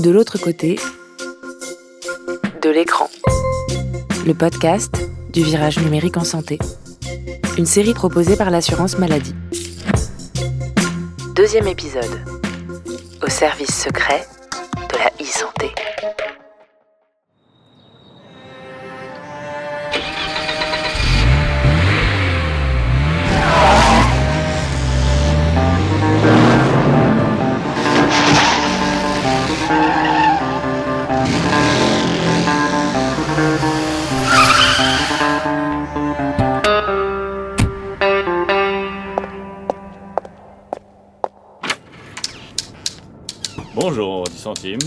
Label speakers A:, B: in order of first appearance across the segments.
A: de l'autre côté de l'écran. Le podcast du virage numérique en santé. Une série proposée par l'assurance maladie. Deuxième épisode. Au service secret de la e-santé.
B: Bonjour, 10 centimes.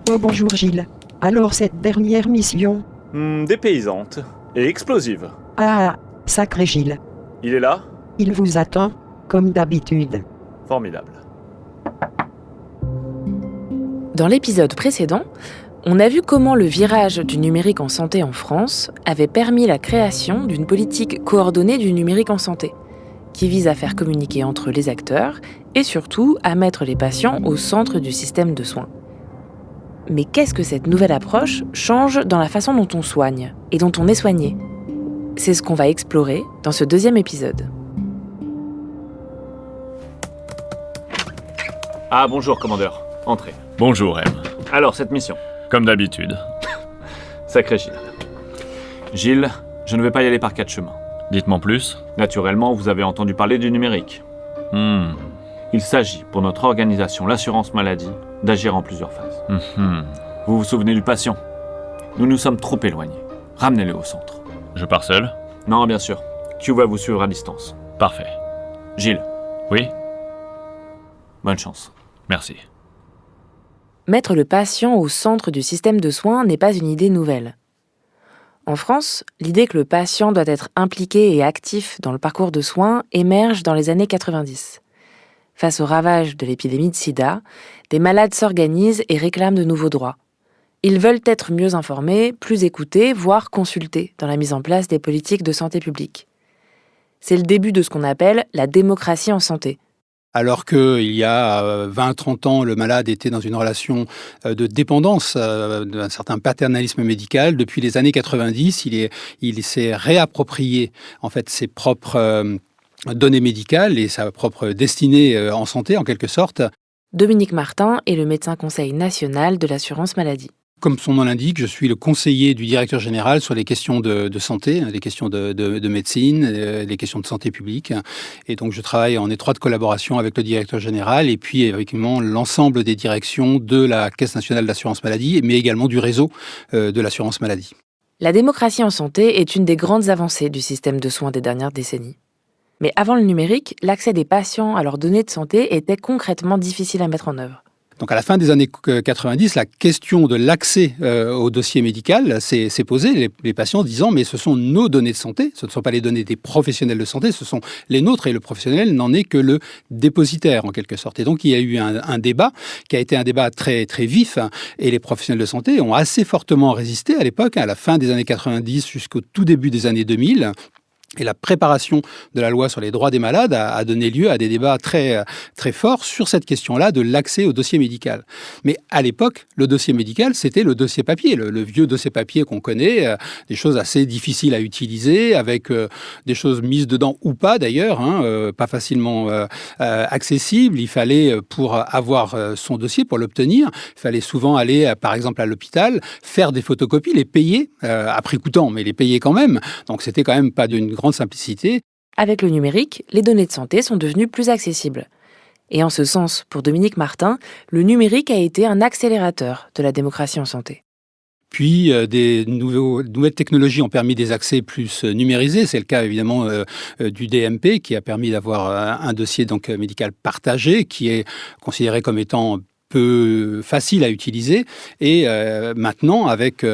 C: Oh bonjour Gilles. Alors cette dernière mission?
B: Dépaysante et explosive.
C: Ah, sacré Gilles.
B: Il est là?
C: Il vous attend, comme d'habitude.
B: Formidable.
A: Dans l'épisode précédent, on a vu comment le virage du numérique en santé en France avait permis la création d'une politique coordonnée du numérique en santé, qui vise à faire communiquer entre les acteurs et surtout à mettre les patients au centre du système de soins. Mais qu'est-ce que cette nouvelle approche change dans la façon dont on soigne et dont on est soigné ? C'est ce qu'on va explorer dans ce deuxième épisode.
B: Ah, bonjour, commandeur. Entrez.
D: Bonjour, M.
B: Alors, cette mission.
D: Comme d'habitude.
B: Sacré Gilles. Gilles, je ne vais pas y aller par 4 chemins.
D: Dites-moi plus.
B: Naturellement, vous avez entendu parler du numérique. Il s'agit, pour notre organisation, l'assurance maladie, d'agir en plusieurs phases. Vous vous souvenez du patient? Nous nous sommes trop éloignés. Ramenez-le au centre.
D: Je pars seul?
B: Non, bien sûr. Q va vous suivre à distance.
D: Parfait.
B: Gilles.
D: Oui?
B: Bonne chance.
D: Merci.
A: Mettre le patient au centre du système de soins n'est pas une idée nouvelle. En France, l'idée que le patient doit être impliqué et actif dans le parcours de soins émerge dans les années 90. Face aux ravages de l'épidémie de sida, des malades s'organisent et réclament de nouveaux droits. Ils veulent être mieux informés, plus écoutés, voire consultés dans la mise en place des politiques de santé publique. C'est le début de ce qu'on appelle la démocratie en santé.
E: Alors qu'il y a 20-30 ans, le malade était dans une relation de dépendance, d'un certain paternalisme médical. Depuis les années 90, il s'est réapproprié en fait ses propres données médicales et sa propre destinée en santé, en quelque sorte.
A: Dominique Martin est le médecin conseil national de l'assurance maladie.
E: Comme son nom l'indique, je suis le conseiller du directeur général sur les questions de santé, les questions de médecine, les questions de santé publique. Et donc, je travaille en étroite collaboration avec le directeur général et puis avec l'ensemble des directions de la Caisse nationale d'assurance maladie, mais également du réseau de l'assurance maladie.
A: La démocratie en santé est une des grandes avancées du système de soins des dernières décennies. Mais avant le numérique, l'accès des patients à leurs données de santé était concrètement difficile à mettre en œuvre.
E: Donc à la fin des années 90, la question de l'accès au dossier médical s'est posée, les patients disant « mais ce sont nos données de santé, ce ne sont pas les données des professionnels de santé, ce sont les nôtres et le professionnel n'en est que le dépositaire en quelque sorte ». Et donc il y a eu un débat qui a été un débat très, très vif et les professionnels de santé ont assez fortement résisté à l'époque, à la fin des années 90 jusqu'au tout début des années 2000. Et la préparation de la loi sur les droits des malades a donné lieu à des débats très, très forts sur cette question-là de l'accès au dossier médical. Mais à l'époque, le dossier médical, c'était le dossier papier, le vieux dossier papier qu'on connaît, des choses assez difficiles à utiliser, avec des choses mises dedans ou pas d'ailleurs, pas facilement accessibles. Il fallait, pour avoir son dossier, pour l'obtenir, il fallait souvent aller, par exemple, à l'hôpital, faire des photocopies, les payer, à prix coûtant, mais les payer quand même. Donc c'était quand même pas d'une grande simplicité.
A: Avec le numérique, les données de santé sont devenues plus accessibles. Et en ce sens, pour Dominique Martin, le numérique a été un accélérateur de la démocratie en santé.
E: Puis, des nouvelles technologies ont permis des accès plus numérisés. C'est le cas évidemment du DMP qui a permis d'avoir un dossier donc médical partagé qui est considéré comme étant peu facile à utiliser. Et maintenant, avec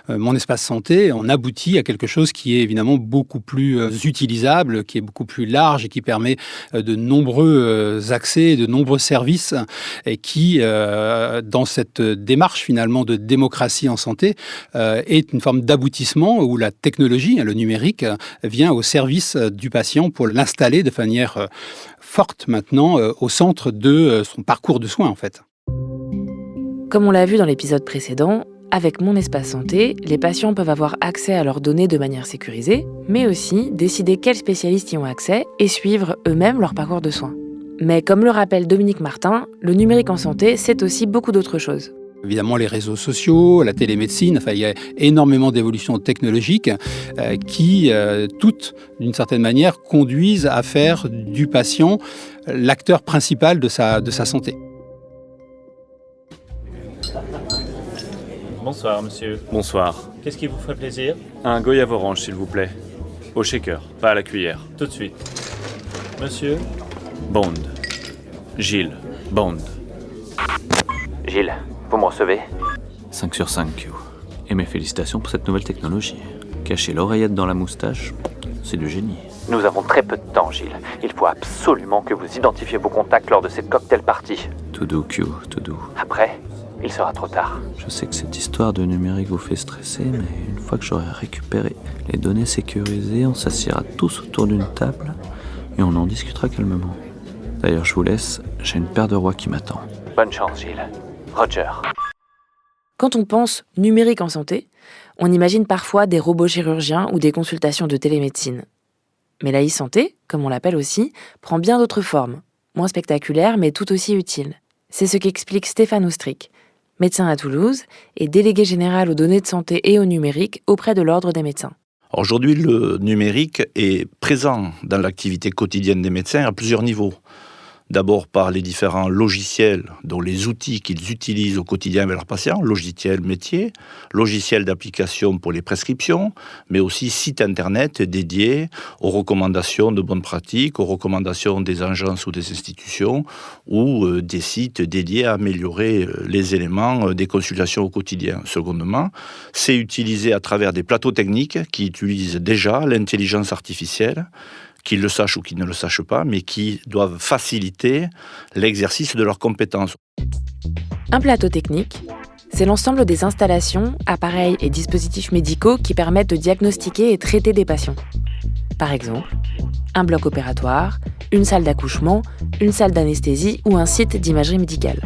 E: mon espace santé, on aboutit à quelque chose qui est évidemment beaucoup plus utilisable, qui est beaucoup plus large et qui permet de nombreux accès, de nombreux services et qui, dans cette démarche finalement de démocratie en santé, est une forme d'aboutissement où la technologie, le numérique, vient au service du patient pour l'installer de manière forte maintenant au centre de son parcours de soins en fait.
A: Comme on l'a vu dans l'épisode précédent, avec Mon Espace Santé, les patients peuvent avoir accès à leurs données de manière sécurisée, mais aussi décider quels spécialistes y ont accès et suivre eux-mêmes leur parcours de soins. Mais comme le rappelle Dominique Martin, le numérique en santé, c'est aussi beaucoup d'autres choses.
E: Évidemment, les réseaux sociaux, la télémédecine, il y a énormément d'évolutions technologiques qui, toutes, d'une certaine manière, conduisent à faire du patient l'acteur principal de sa santé.
D: Bonsoir, monsieur.
F: Bonsoir.
D: Qu'est-ce qui vous ferait plaisir?
F: Un goyave orange, s'il vous plaît. Au shaker, pas à la cuillère.
D: Tout de suite. Monsieur?
F: Bond. Gilles. Bond.
G: Gilles, vous me recevez?
B: 5 sur 5, Q. Et mes félicitations pour cette nouvelle technologie. Cacher l'oreillette dans la moustache, c'est du génie.
G: Nous avons très peu de temps, Gilles. Il faut absolument que vous identifiez vos contacts lors de cette cocktail party.
B: Tout doux, Q, tout doux.
G: Après, il sera trop tard.
B: Je sais que cette histoire de numérique vous fait stresser, mais une fois que j'aurai récupéré les données sécurisées, on s'assiera tous autour d'une table et on en discutera calmement. D'ailleurs, je vous laisse, j'ai une paire de rois qui m'attend.
G: Bonne chance, Gilles. Roger.
A: Quand on pense numérique en santé, on imagine parfois des robots chirurgiens ou des consultations de télémédecine. Mais la e-santé, comme on l'appelle aussi, prend bien d'autres formes, moins spectaculaires mais tout aussi utiles. C'est ce qu'explique Stéphane Oustric, médecin à Toulouse et délégué général aux données de santé et au numérique auprès de l'Ordre des médecins.
H: Aujourd'hui, le numérique est présent dans l'activité quotidienne des médecins à plusieurs niveaux. D'abord par les différents logiciels, dont les outils qu'ils utilisent au quotidien avec leurs patients, logiciels métiers, logiciels d'application pour les prescriptions, mais aussi sites internet dédiés aux recommandations de bonnes pratiques, aux recommandations des agences ou des institutions, ou des sites dédiés à améliorer les éléments des consultations au quotidien. Secondement, c'est utilisé à travers des plateaux techniques qui utilisent déjà l'intelligence artificielle, qu'ils le sachent ou qu'ils ne le sachent pas, mais qui doivent faciliter l'exercice de leurs compétences.
A: Un plateau technique, c'est l'ensemble des installations, appareils et dispositifs médicaux qui permettent de diagnostiquer et traiter des patients. Par exemple, un bloc opératoire, une salle d'accouchement, une salle d'anesthésie ou un site d'imagerie médicale.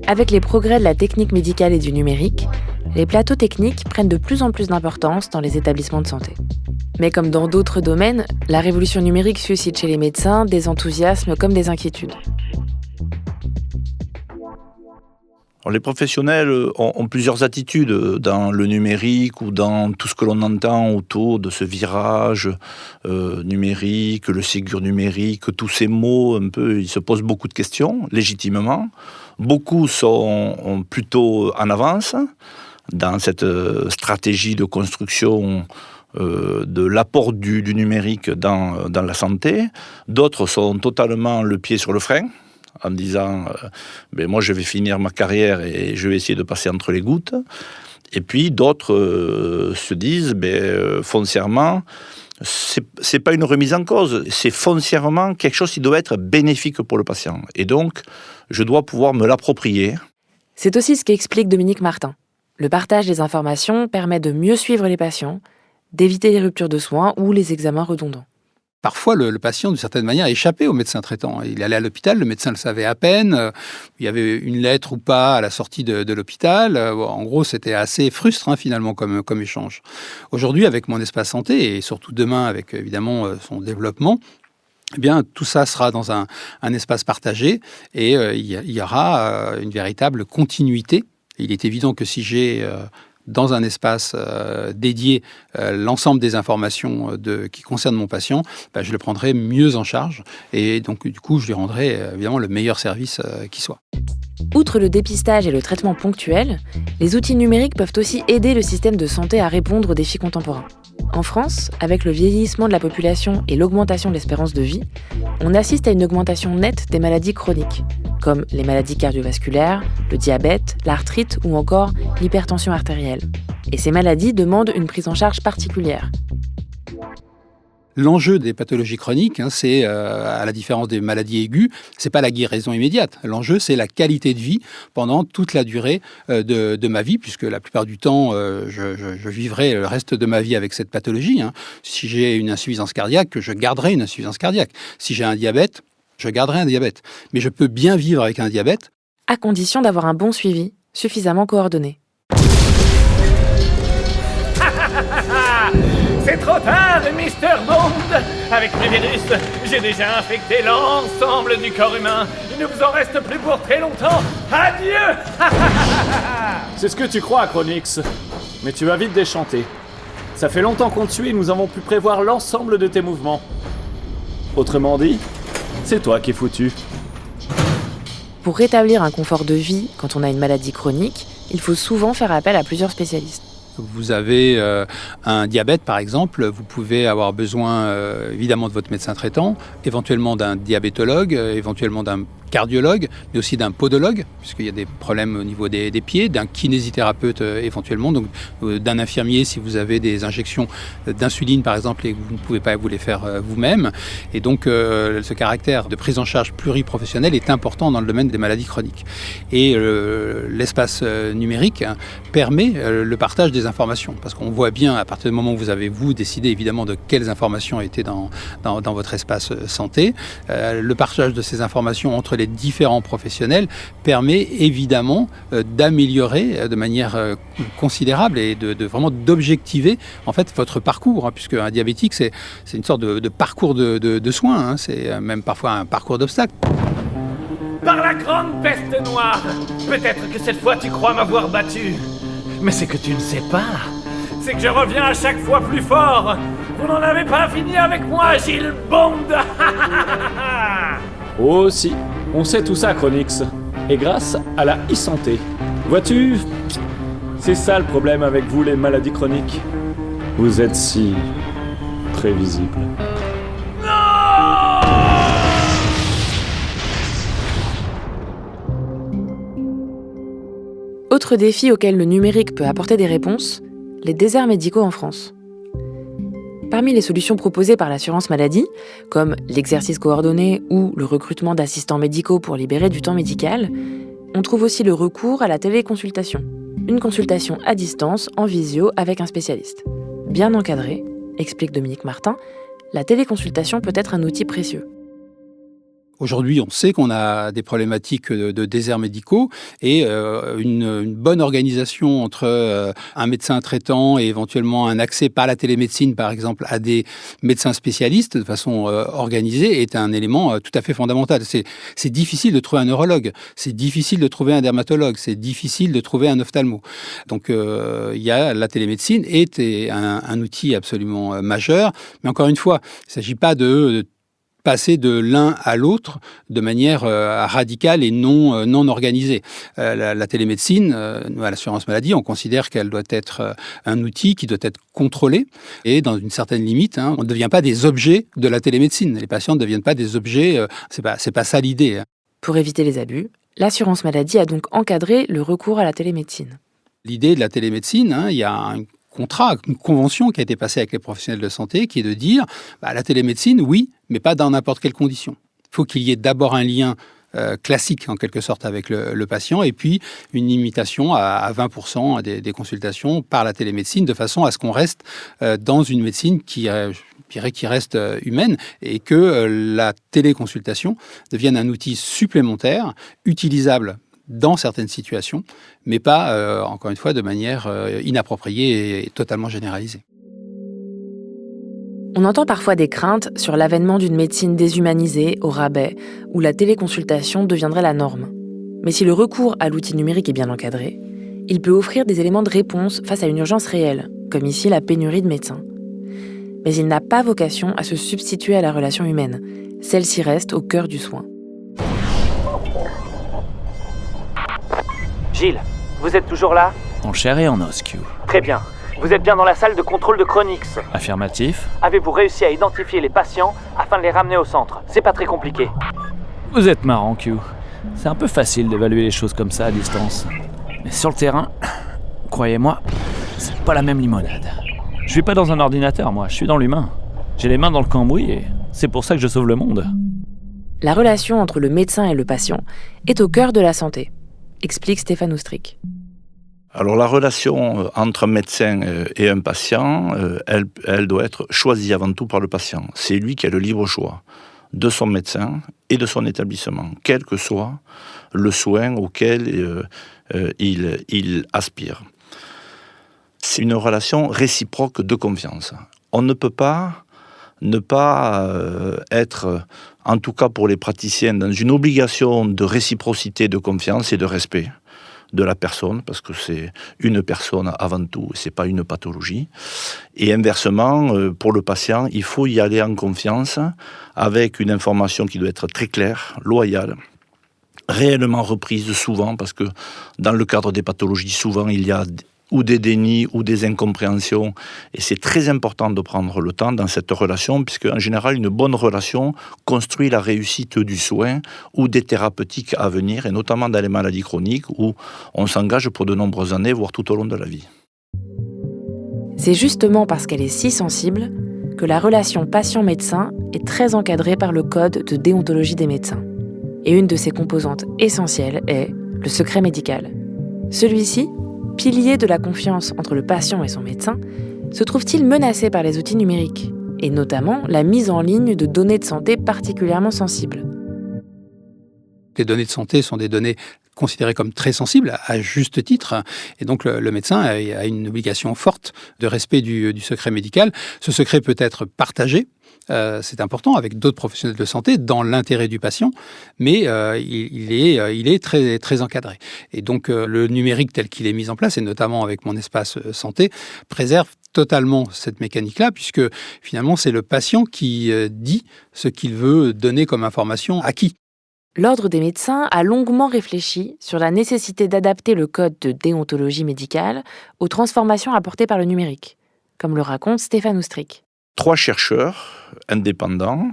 A: Avec les progrès de la technique médicale et du numérique, les plateaux techniques prennent de plus en plus d'importance dans les établissements de santé. Mais comme dans d'autres domaines, la révolution numérique suscite chez les médecins des enthousiasmes comme des inquiétudes.
H: Les professionnels ont plusieurs attitudes dans le numérique ou dans tout ce que l'on entend autour de ce virage numérique, le Ségur numérique, tous ces mots, un peu, ils se posent beaucoup de questions, légitimement. Beaucoup sont plutôt en avance dans cette stratégie de construction de l'apport du numérique dans la santé. D'autres sont totalement le pied sur le frein, en disant moi je vais finir ma carrière et je vais essayer de passer entre les gouttes. Et puis d'autres se disent foncièrement, c'est pas une remise en cause, c'est foncièrement quelque chose qui doit être bénéfique pour le patient. Et donc, je dois pouvoir me l'approprier.
A: C'est aussi ce qu'explique Dominique Martin. Le partage des informations permet de mieux suivre les patients, d'éviter les ruptures de soins ou les examens redondants.
E: Parfois, le patient, d'une certaine manière, échappait au médecin traitant. Il allait à l'hôpital, le médecin le savait à peine. Il y avait une lettre ou pas à la sortie de l'hôpital. En gros, c'était assez frustrant, finalement, comme échange. Aujourd'hui, avec Mon Espace Santé, et surtout demain, avec évidemment son développement, eh bien, tout ça sera dans un espace partagé et il y aura une véritable continuité. Il est évident que si j'ai dans un espace dédié l'ensemble des informations qui concernent mon patient, je le prendrai mieux en charge et donc du coup je lui rendrai évidemment le meilleur service qui soit.
A: Outre le dépistage et le traitement ponctuel, les outils numériques peuvent aussi aider le système de santé à répondre aux défis contemporains. En France, avec le vieillissement de la population et l'augmentation de l'espérance de vie, on assiste à une augmentation nette des maladies chroniques, comme les maladies cardiovasculaires, le diabète, l'arthrite ou encore l'hypertension artérielle. Et ces maladies demandent une prise en charge particulière.
E: L'enjeu des pathologies chroniques, c'est, à la différence des maladies aiguës, c'est pas la guérison immédiate. L'enjeu, c'est la qualité de vie pendant toute la durée de ma vie, puisque la plupart du temps, je vivrai le reste de ma vie avec cette pathologie. Si j'ai une insuffisance cardiaque, je garderai une insuffisance cardiaque. Si j'ai un diabète, je garderai un diabète. Mais je peux bien vivre avec un diabète.
A: À condition d'avoir un bon suivi suffisamment coordonnée.
I: C'est trop tard, Mr. Bond. Avec mes virus, j'ai déjà infecté l'ensemble du corps humain. Il ne vous en reste plus pour très longtemps. Adieu.
D: C'est ce que tu crois, Chronix. Mais tu vas vite déchanter. Ça fait longtemps qu'on te suit et nous avons pu prévoir l'ensemble de tes mouvements. Autrement dit, c'est toi qui es foutu.
A: Pour rétablir un confort de vie quand on a une maladie chronique, il faut souvent faire appel à plusieurs spécialistes.
E: Vous avez un diabète, par exemple, vous pouvez avoir besoin évidemment de votre médecin traitant, éventuellement d'un diabétologue, éventuellement d'un cardiologue, mais aussi d'un podologue, puisqu'il y a des problèmes au niveau des pieds, d'un kinésithérapeute éventuellement, donc d'un infirmier si vous avez des injections d'insuline, par exemple, et que vous ne pouvez pas vous les faire vous-même. Et donc, ce caractère de prise en charge pluriprofessionnelle est important dans le domaine des maladies chroniques. Et l'espace numérique permet le partage des informations, parce qu'on voit bien, à partir du moment où vous avez, décidé évidemment de quelles informations étaient dans votre espace santé, le partage de ces informations entre les différents professionnels permet évidemment d'améliorer de manière considérable et de vraiment d'objectiver en fait votre parcours, puisque un diabétique c'est une sorte de parcours de soins, c'est même parfois un parcours d'obstacles.
I: Par la grande peste noire, peut-être que cette fois tu crois m'avoir battu. Mais c'est que tu ne sais pas, c'est que je reviens à chaque fois plus fort. Vous n'en avez pas fini avec moi, Gilles Bond.
D: Oh si, on sait tout ça, Chronix. Et grâce à la e-santé. Vois-tu, c'est ça le problème avec vous, les maladies chroniques. Vous êtes si prévisibles.
A: Autre défi auquel le numérique peut apporter des réponses, les déserts médicaux en France. Parmi les solutions proposées par l'assurance maladie, comme l'exercice coordonné ou le recrutement d'assistants médicaux pour libérer du temps médical, on trouve aussi le recours à la téléconsultation. Une consultation à distance, en visio, avec un spécialiste. Bien encadrée, explique Dominique Martin, la téléconsultation peut être un outil précieux.
E: Aujourd'hui, on sait qu'on a des problématiques de déserts médicaux et une bonne organisation entre un médecin traitant et éventuellement un accès par la télémédecine, par exemple, à des médecins spécialistes de façon organisée est un élément tout à fait fondamental. C'est difficile de trouver un neurologue, c'est difficile de trouver un dermatologue, c'est difficile de trouver un ophtalmo. Donc, il y a la télémédecine est un outil absolument majeur. Mais encore une fois, il ne s'agit pas de passer de l'un à l'autre de manière radicale et non organisée. La télémédecine, nous, à l'assurance maladie, on considère qu'elle doit être un outil qui doit être contrôlé et dans une certaine limite. On ne devient pas des objets de la télémédecine. Les patients ne deviennent pas des objets. C'est pas ça l'idée.
A: Pour éviter les abus, l'assurance maladie a donc encadré le recours à la télémédecine.
E: L'idée de la télémédecine, il y a un contrat, une convention qui a été passée avec les professionnels de santé qui est de dire la télémédecine, oui, mais pas dans n'importe quelle condition. Il faut qu'il y ait d'abord un lien classique, en quelque sorte, avec le patient, et puis une limitation à 20% des consultations par la télémédecine, de façon à ce qu'on reste dans une médecine qui reste humaine, et que la téléconsultation devienne un outil supplémentaire, utilisable dans certaines situations, mais pas, encore une fois, de manière inappropriée et totalement généralisée.
A: On entend parfois des craintes sur l'avènement d'une médecine déshumanisée, au rabais, où la téléconsultation deviendrait la norme. Mais si le recours à l'outil numérique est bien encadré, il peut offrir des éléments de réponse face à une urgence réelle, comme ici la pénurie de médecins. Mais il n'a pas vocation à se substituer à la relation humaine. Celle-ci reste au cœur du soin.
G: Gilles, vous êtes toujours là?
F: En chair et en os, Q.
G: Très bien. Vous êtes bien dans la salle de contrôle de Chronix.
F: Affirmatif.
G: Avez-vous réussi à identifier les patients afin de les ramener au centre? C'est pas très compliqué.
F: Vous êtes marrant, Q. C'est un peu facile d'évaluer les choses comme ça à distance. Mais sur le terrain, croyez-moi, c'est pas la même limonade. Je suis pas dans un ordinateur, moi, je suis dans l'humain. J'ai les mains dans le cambouis et c'est pour ça que je sauve le monde.
A: La relation entre le médecin et le patient est au cœur de la santé, explique Stéphane Oustric.
H: Alors la relation entre un médecin et un patient, elle doit être choisie avant tout par le patient. C'est lui qui a le libre choix de son médecin et de son établissement, quel que soit le soin auquel il aspire. C'est une relation réciproque de confiance. On ne peut pas ne pas être, en tout cas pour les praticiens, dans une obligation de réciprocité, de confiance et de respect de la personne, parce que c'est une personne avant tout, c'est pas une pathologie. Et inversement, pour le patient, il faut y aller en confiance, avec une information qui doit être très claire, loyale, réellement reprise souvent, parce que dans le cadre des pathologies, souvent il y a ou des dénis, ou des incompréhensions. Et c'est très important de prendre le temps dans cette relation, puisque en général, une bonne relation construit la réussite du soin ou des thérapeutiques à venir, et notamment dans les maladies chroniques, où on s'engage pour de nombreuses années, voire tout au long de la vie.
A: C'est justement parce qu'elle est si sensible que la relation patient-médecin est très encadrée par le Code de déontologie des médecins. Et une de ses composantes essentielles est le secret médical. Celui-ci, pilier de la confiance entre le patient et son médecin, se trouve-t-il menacé par les outils numériques, et notamment la mise en ligne de données de santé particulièrement sensibles.
E: Les données de santé sont des données considérées comme très sensibles, à juste titre, et donc le médecin a une obligation forte de respect du secret médical. Ce secret peut être partagé, c'est important, avec d'autres professionnels de santé, dans l'intérêt du patient, mais il est très, très encadré. Et donc le numérique tel qu'il est mis en place, et notamment avec mon espace santé, préserve totalement cette mécanique-là, puisque finalement c'est le patient qui dit ce qu'il veut donner comme information à qui.
A: L'Ordre des médecins a longuement réfléchi sur la nécessité d'adapter le code de déontologie médicale aux transformations apportées par le numérique, comme le raconte Stéphane Oustric.
H: 3 chercheurs indépendants,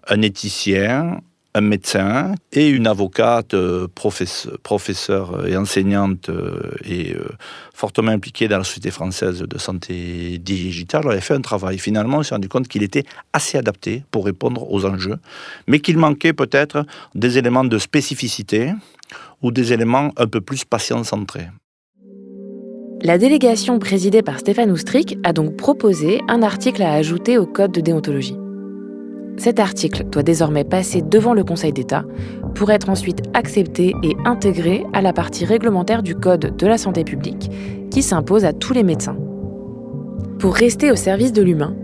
H: un éthicien, un médecin et une avocate, professeure et enseignante et fortement impliquée dans la Société française de santé digitale, avait fait un travail. Finalement, on s'est rendu compte qu'il était assez adapté pour répondre aux enjeux, mais qu'il manquait peut-être des éléments de spécificité ou des éléments un peu plus patient-centrés.
A: La délégation présidée par Stéphane Oustric a donc proposé un article à ajouter au code de déontologie. Cet article doit désormais passer devant le Conseil d'État pour être ensuite accepté et intégré à la partie réglementaire du Code de la santé publique qui s'impose à tous les médecins. Pour rester au service de l'humain,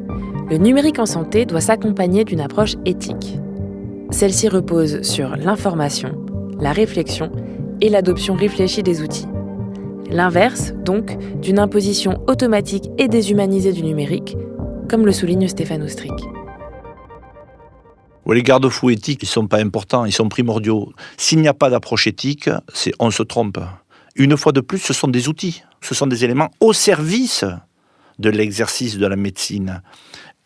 A: le numérique en santé doit s'accompagner d'une approche éthique. Celle-ci repose sur l'information, la réflexion et l'adoption réfléchie des outils. L'inverse, donc, d'une imposition automatique et déshumanisée du numérique, comme le souligne Stéphane Oustric.
H: Les garde-fous éthiques, ils ne sont pas importants, ils sont primordiaux. S'il n'y a pas d'approche éthique, on se trompe. Une fois de plus, ce sont des outils, ce sont des éléments au service de l'exercice de la médecine.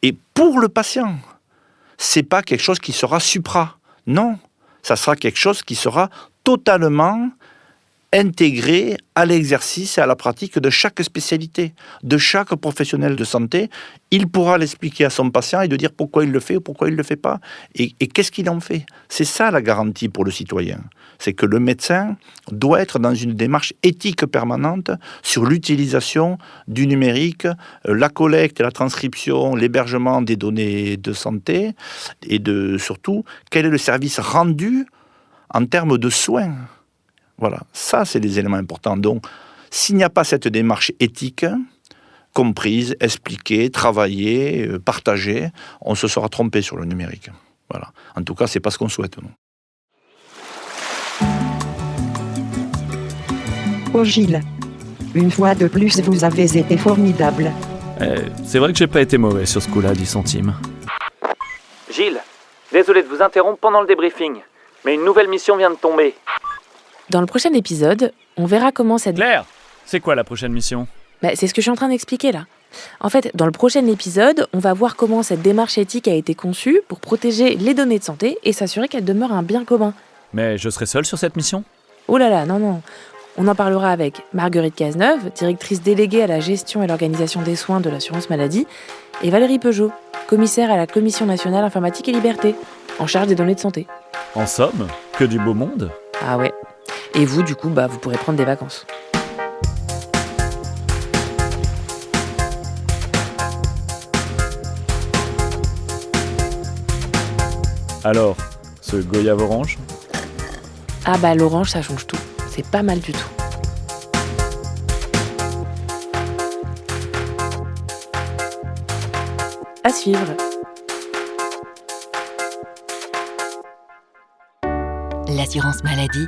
H: Et pour le patient, ce n'est pas quelque chose qui sera supra. Non, ça sera quelque chose qui sera totalement intégré à l'exercice et à la pratique de chaque spécialité, de chaque professionnel de santé. Il pourra l'expliquer à son patient et de dire pourquoi il le fait ou pourquoi il ne le fait pas et qu'est-ce qu'il en fait. C'est ça la garantie pour le citoyen. C'est que le médecin doit être dans une démarche éthique permanente sur l'utilisation du numérique, la collecte et la transcription, l'hébergement des données de santé et surtout quel est le service rendu en termes de soins. Voilà, ça c'est des éléments importants. Donc, s'il n'y a pas cette démarche éthique, comprise, expliquée, travaillée, partagée, on se sera trompé sur le numérique. Voilà. En tout cas, c'est pas ce qu'on souhaite, nous.
C: Oh Gilles, une fois de plus vous avez été formidable.
F: C'est vrai que j'ai pas été mauvais sur ce coup-là, 10 centimes.
G: Gilles, désolé de vous interrompre pendant le débriefing, mais une nouvelle mission vient de tomber.
A: Dans le prochain épisode, on verra comment cette...
F: Claire, c'est quoi la prochaine mission ?
A: C'est ce que je suis en train d'expliquer là. En fait, dans le prochain épisode, on va voir comment cette démarche éthique a été conçue pour protéger les données de santé et s'assurer qu'elles demeurent un bien commun.
F: Mais je serai seul sur cette mission ?
A: Oh là là, non. On en parlera avec Marguerite Cazeneuve, directrice déléguée à la gestion et l'organisation des soins de l'assurance maladie, et Valérie Peugeot, commissaire à la Commission nationale informatique et liberté, en charge des données de santé.
F: En somme, que du beau monde ?
A: Ah ouais. Et vous, du coup, vous pourrez prendre des vacances.
D: Alors, ce goyave orange?
A: Ah bah l'orange, ça change tout. C'est pas mal du tout. À suivre.
J: L'assurance maladie,